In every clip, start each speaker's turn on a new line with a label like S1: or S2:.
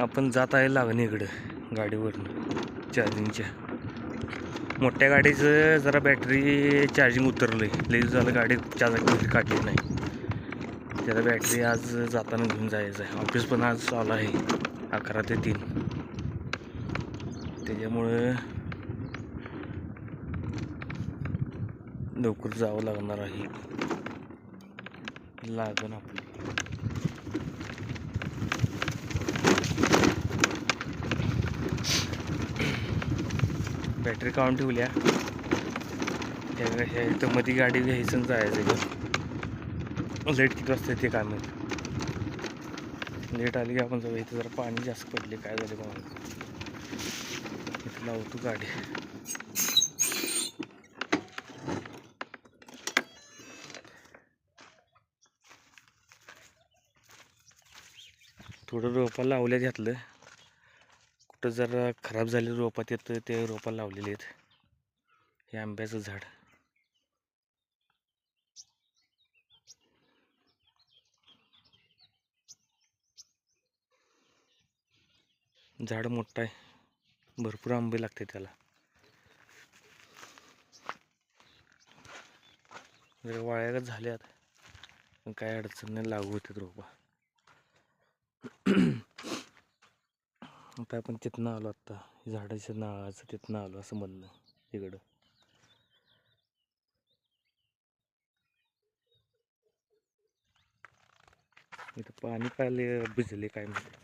S1: आपण जात आहे लागणीकडं गाडीवरनं चार्जिंगच्या. मोठ्या गाडीचं जरा बॅटरी चार्जिंग उतरलं आहे. लई झालं गाडी चार्जिंग काढली नाही. त्याला बॅटरी आज जाताना घेऊन जायचं आहे. ऑफिस पण आज चालू आहे 11 ते 3. त्याच्यामुळं लवकर जावं लागणार आहे. लागण आपली बॅटरी काढून ठेवल्या. त्या इथं मध्ये गाडी घ्यायचं जायचं आहे. लेट किती वाजता ते काय माहिती. लेट आली की आपण जाऊया. इथं जरा पाणी जास्त पडले. काय झाले मला इथं लावतो गाडी. थोडं रोपा लावल्या घातलं. कुठं जरा खराब झाले रोपात येतं ते रोपा लावलेले आहेत. हे आंब्याचं झाड झाड मोठं आहे. भरपूर आंबे लागते त्याला. जरा वाळ्यागत झाले आता पण काय अडचण नाही. लागू होते रोपा. आता आपण तिथनं आलो. आत्ता झाडाच्या नाळाचं तिथनं आलो असं म्हणणं इकडं. इथं पाणी पाहिले भिजले काय म्हणते.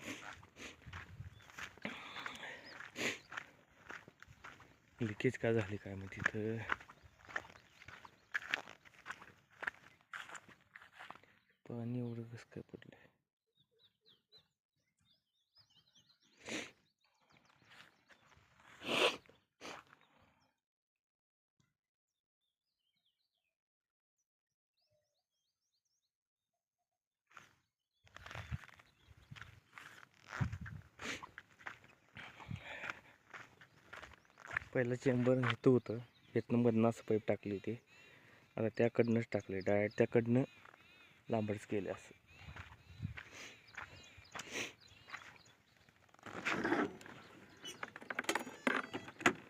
S1: लिकेज का झाली काय माहिती. इथं पाणी एवढं कसं काय पडलं. पहिलं चेंबर इथं होतं. इथनं मधनं असं पाईप टाकली होती. आता त्याकडनंच टाकले. डायरेक्ट त्याकडनं लांबच केले असं.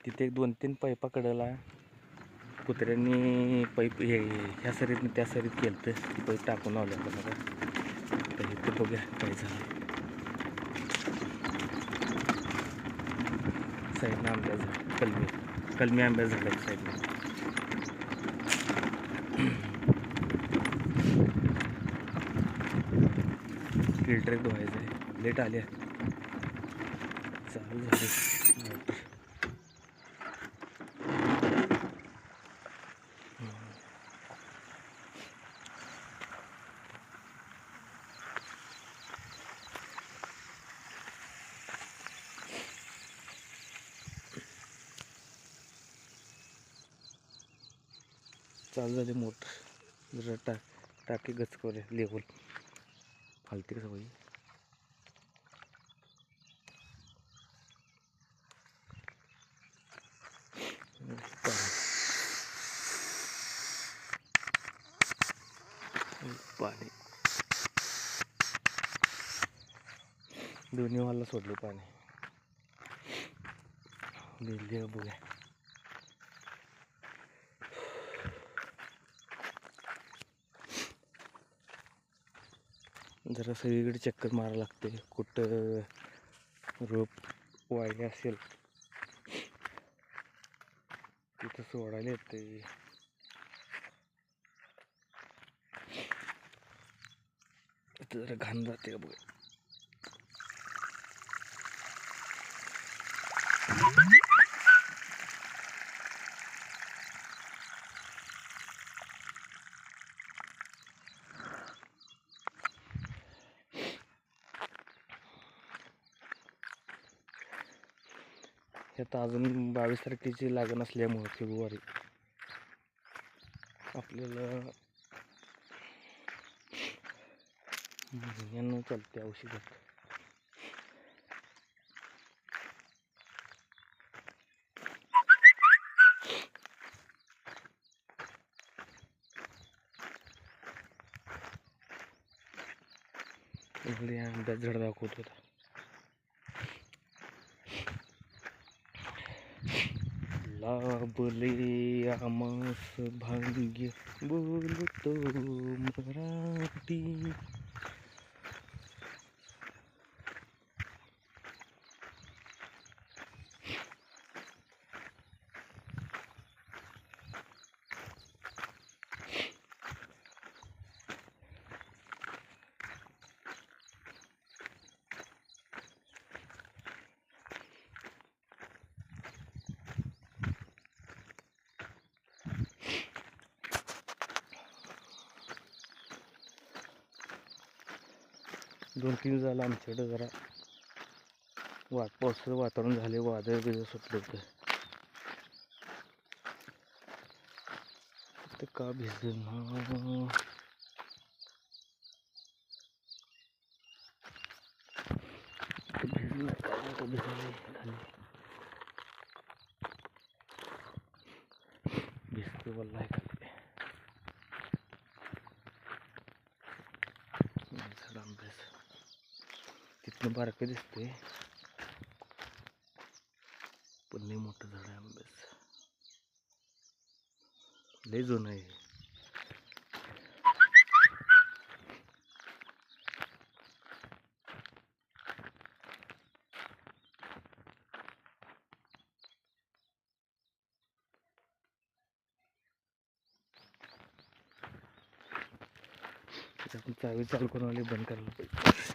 S1: तिथे एक 2-3 पाईपा कडेला कुत्र्यांनी पाईप हे ह्या सरीतनं त्या सरीत केलं तर पाईप टाकून लावलं होतं बघा. तर इथं बघूया काय झालं. साईडनं आंब्या झाड कलमी आंब्या झाड साईडनं. फिल्टर धुवायचं आहे. लेट आले चालू झाले. चालू झाले मोटर. जरा टाकी गच करूया लेवल. फालते कसं पाहिजे. पाणी दोन्ही वाला सोडले पाणी. दिल्ली बघूया. जरा सगळीकडे चक्कर मारावं लागते. कुठं रोप वाढले असेल तिथं सोडायला येते. इथं जरा घाण जाते का बघा. ह्यात अजून 22 तारखेची लागण असल्यामुळं फेब्रुवारी आपल्याला महिन्यानं चालते औषधात. इकडे आंब्यात झाड दाखवत होता. लाभले आमास भाग्य बोलतो मराठी. 2-3 झालं आमच्याकडे जरा पावसाचं वातावरण झाले, वादळ बिदळ सुटले होते. ते का भिजलं भिजलं काय भिजले खाली भिजते वल्ला आहे खाली. झाड आंब्याच तिथनं बारकं दिसते पण लय मोठं झाड आहे आंब्याच, लय जुनं आहे. आपण चावी चालू करून आले, बंद करायला पाहिजे.